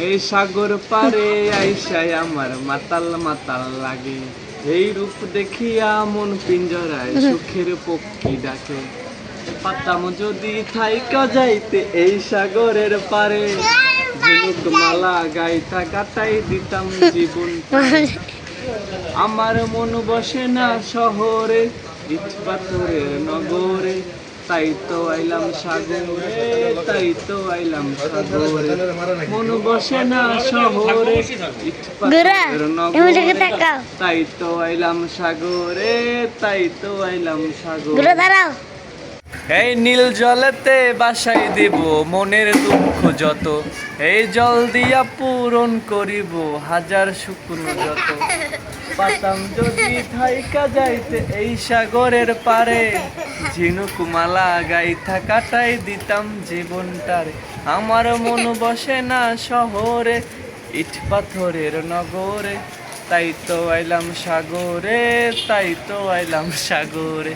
এই সাগর পারে আইসায় আমার মাতাল মাতাল লাগে, এই রূপ দেখিয়া মন পিঞ্জরায় সুখের পক্ষী ডাকে। পাতাম যদি থাইকা যাইতে এই সাগরের পারে, ঝিনুক মালা গাইতা কাটাই দিতাম জীবন। আমার মন বসে না শহরে, ইট পাথরের নগরে, তাই তো আইলাম সাগরে, তাই তো আইলাম সাগরে। মন বসে না শহরে, ইট পাথরের নগরে, তাই তো আইলাম সাগরে, তাই তো আইলাম সাগরে। এই নীল জলেতে বাসাই দিব মনের দুঃখ যত, এই জল দিয়া পূরণ করিব হাজার শুকনো যত। পাতাম যদি থাইকা যাইতে এই সাগরের পারে, ঝিনুক মালা গাইথা কাটাই দিতাম জীবনটারে। আমার মন বসে না শহরে, ইট পাথরের নগরে, তাই তো আইলাম সাগরে, তাই তো আইলাম সাগরে।